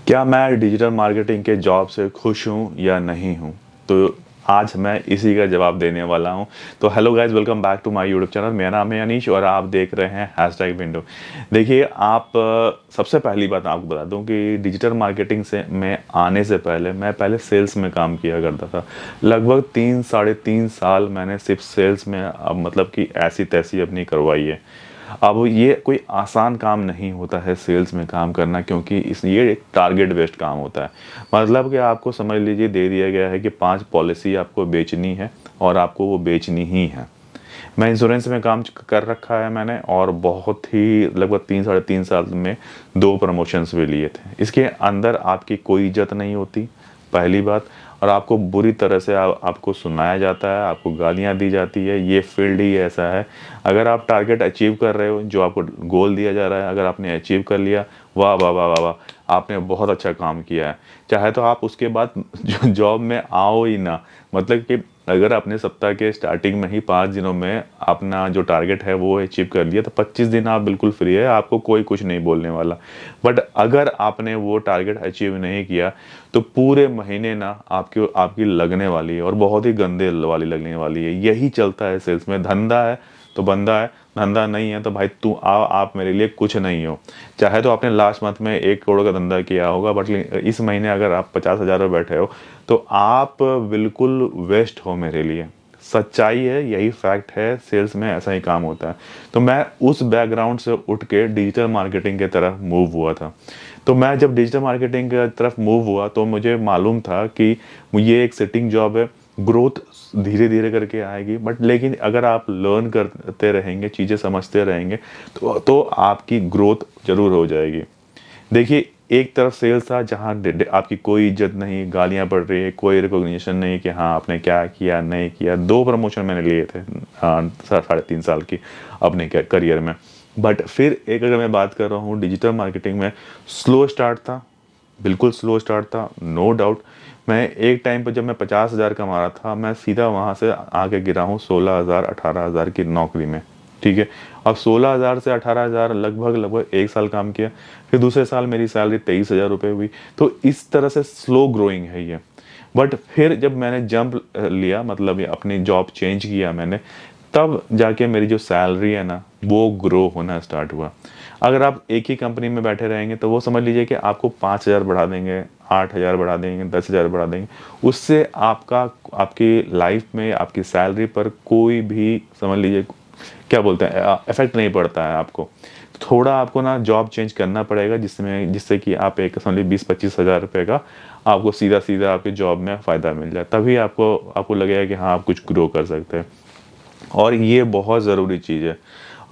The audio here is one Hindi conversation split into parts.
क्या मैं डिजिटल मार्केटिंग के जॉब से खुश हूँ या नहीं हूँ? तो आज मैं इसी का जवाब देने वाला हूँ। तो hello guys, welcome back to my YouTube channel. मेरा नाम है अनीश और आप देख रहे हैं हैशटैग विंडो। देखिए सबसे पहली बात आपको बता दूँ कि डिजिटल मार्केटिंग से मैं आने से पहले मैं पहले सेल्स में काम किया करता था। लगभग 3 साढ़े 3 साल मैंने सिर्फ सेल्स में मतलब कि ऐसी-तैसी अपनी करवाई है। अब ये कोई आसान काम नहीं होता है सेल्स में काम करना, क्योंकि इस ये एक टारगेट बेस्ड काम होता है। मतलब कि आपको समझ लीजिए दे दिया गया है कि 5 पॉलिसी आपको बेचनी है और आपको वो बेचनी ही है। मैं इंश्योरेंस में काम कर रखा है मैंने, और बहुत ही लगभग 3 साढ़े 3 साल में 2 प्रमोशंस भी लिए थे। इसके अंदर आपकी कोई इज़्ज़त नहीं होती, पहली बात। और आपको बुरी तरह से आपको सुनाया जाता है, आपको गालियाँ दी जाती है। ये फ़ील्ड ही ऐसा है। अगर आप टारगेट अचीव कर रहे हो, जो आपको गोल दिया जा रहा है, अगर आपने अचीव कर लिया, वाह, वाह, वाह, वाह, वाह! आपने बहुत अच्छा काम किया है। चाहे तो आप उसके बाद जो जॉब में आओ ही ना। मतलब कि अगर आपने सप्ताह के स्टार्टिंग में ही 5 दिनों में अपना जो टारगेट है वो अचीव कर लिया, तो 25 दिन आप बिल्कुल फ्री है, आपको कोई कुछ नहीं बोलने वाला। बट अगर आपने वो टारगेट अचीव नहीं किया, तो पूरे महीने ना आपकी आपकी लगने वाली है, और बहुत ही गंदे वाली लगने वाली है। यही चलता है सेल्स में। धंधा है तो बंदा है, धंधा नहीं है तो भाई तू आओ, आप मेरे लिए कुछ नहीं हो। चाहे तो आपने लास्ट मंथ में 1 करोड़ का धंधा किया होगा, बट इस महीने अगर आप 50,000 में बैठे हो, तो आप बिल्कुल वेस्ट हो मेरे लिए। सच्चाई है, यही फैक्ट है, सेल्स में ऐसा ही काम होता है। तो मैं उस बैकग्राउंड से उठ के डिजिटल मार्केटिंग की तरफ मूव हुआ था। तो मैं जब डिजिटल मार्केटिंग की तरफ मूव हुआ तो मुझे मालूम था कि ये एक सिटिंग जॉब है, ग्रोथ धीरे-धीरे करके आएगी, बट लेकिन अगर आप लर्न करते रहेंगे, चीज़ें समझते रहेंगे, तो आपकी ग्रोथ ज़रूर हो जाएगी। देखिए, एक तरफ सेल्स था जहाँ आपकी कोई इज्जत नहीं, गालियाँ पड़ रही है, कोई रिकॉग्निशन नहीं कि हाँ आपने क्या किया, नहीं किया। 2 प्रमोशन मैंने लिए थे साढ़े 3 साल की अपने करियर में। बट फिर एक अगर मैं बात कर रहा हूँ डिजिटल मार्केटिंग में, स्लो स्टार्ट था, बिल्कुल स्लो स्टार्ट था, नो डाउट। मैं एक टाइम पर जब मैं 50,000 कमा रहा था, मैं सीधा वहाँ से आके गिरा हूँ 16,000 18,000 की नौकरी में। ठीक है? अब 16,000 से 18,000 लगभग 1 साल काम किया। फिर दूसरे साल मेरी सैलरी 23,000 रुपए हुई। तो इस तरह से स्लो ग्रोइंग है ये। बट फिर जब मैंने जंप लिया, मतलब ये अपनी जॉब चेंज किया मैंने, तब जाके मेरी जो सैलरी है ना, वो ग्रो होना स्टार्ट हुआ। अगर आप एक ही कंपनी में बैठे रहेंगे तो वो समझ लीजिए कि आपको 5,000 बढ़ा देंगे, 8,000 बढ़ा देंगे, 10,000 बढ़ा देंगे। उससे आपका आपकी लाइफ में आपकी सैलरी पर कोई भी समझ लीजिए क्या बोलते हैं इफ़ेक्ट नहीं पड़ता है आपको। थोड़ा आपको ना जॉब चेंज करना पड़ेगा, जिससे कि आप एक समझ लीजिए 20-25 हज़ार रुपए का आपको सीधा-सीधा आपकी जॉब में फ़ायदा मिल जाए। तभी आपको आपको लगेगा कि हाँ, आप कुछ ग्रो कर सकते हैं। और ये बहुत ज़रूरी चीज़ है।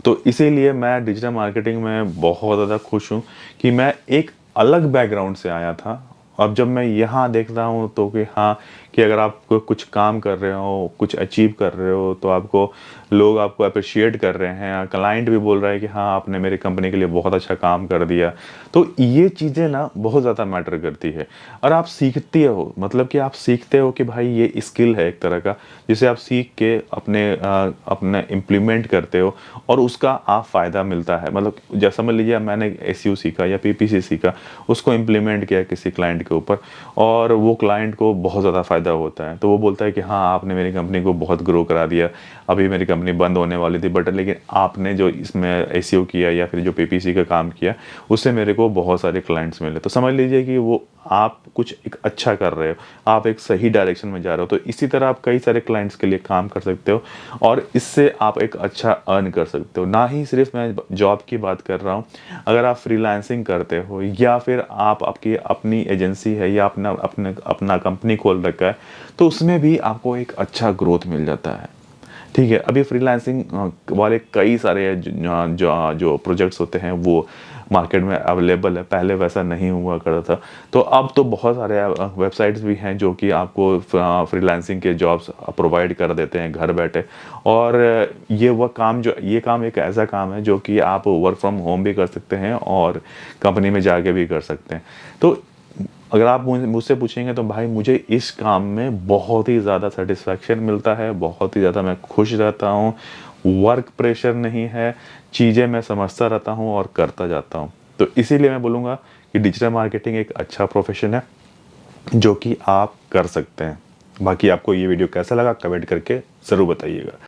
तो इसीलिए मैं डिजिटल मार्केटिंग में बहुत ज़्यादा खुश हूँ कि मैं एक अलग बैकग्राउंड से आया था। अब जब मैं यहाँ देख रहा हूँ तो कि हाँ, कि अगर आप कुछ काम कर रहे हो, कुछ अचीव कर रहे हो, तो आपको लोग आपको एप्रिशिएट कर रहे हैं। क्लाइंट भी बोल रहा है कि हाँ, आपने मेरी कंपनी के लिए बहुत अच्छा काम कर दिया। तो ये चीज़ें ना बहुत ज़्यादा मैटर करती है। और आप सीखते हो, मतलब कि आप सीखते हो कि भाई ये स्किल है एक तरह का, जिसे आप सीख के अपने इम्प्लीमेंट करते हो, और उसका आप फ़ायदा मिलता है। मतलब जैसा समझ लीजिए मैंने एसईओ सीखा या पीपीसी सीखा, उसको इम्प्लीमेंट किया किसी क्लाइंट के ऊपर, और वो क्लाइंट को बहुत ज़्यादा फ़ायदा होता है। तो वो बोलता है कि हाँ, आपने मेरी कंपनी को बहुत ग्रो करा दिया। अभी मेरी कंपनी बंद होने वाली थी, बट लेकिन आपने जो इसमें एसईओ किया या फिर जो पीपीसी का काम किया, उससे मेरे को बहुत सारे क्लाइंट्स मिले। तो समझ लीजिए कि वो आप कुछ एक अच्छा कर रहे हो, आप एक सही डायरेक्शन में जा रहे हो। तो इसी तरह आप कई सारे क्लाइंट्स के लिए काम कर सकते हो, और इससे आप एक अच्छा अर्न कर सकते हो। ना ही सिर्फ मैं जॉब की बात कर रहा हूँ, अगर आप फ्रीलांसिंग करते हो या फिर आप आपकी अपनी एजेंसी है या अपना अपने अपना कंपनी खोल रखा है, तो उसमें भी आपको एक अच्छा ग्रोथ मिल जाता है। ठीक है, अभी फ्रीलांसिंग वाले कई सारे जो प्रोजेक्ट्स होते हैं वो मार्केट में अवेलेबल है, पहले वैसा नहीं हुआ करता था। तो अब तो बहुत सारे वेबसाइट्स भी हैं जो कि आपको फ्रीलांसिंग के जॉब्स प्रोवाइड कर देते हैं घर बैठे। और ये काम एक ऐसा काम है जो कि आप वर्क फ्रॉम होम भी कर सकते हैं और कंपनी में जाके भी कर सकते हैं। तो अगर आप मुझसे पूछेंगे तो भाई मुझे इस काम में बहुत ही ज़्यादा सेटिस्फेक्शन मिलता है, बहुत ही ज़्यादा मैं खुश रहता हूँ, वर्क प्रेशर नहीं है, चीज़ें मैं समझता रहता हूँ और करता जाता हूँ। तो इसीलिए मैं बोलूँगा कि डिजिटल मार्केटिंग एक अच्छा प्रोफेशन है जो कि आप कर सकते हैं। बाकी आपको ये वीडियो कैसा लगा कमेंट करके ज़रूर बताइएगा।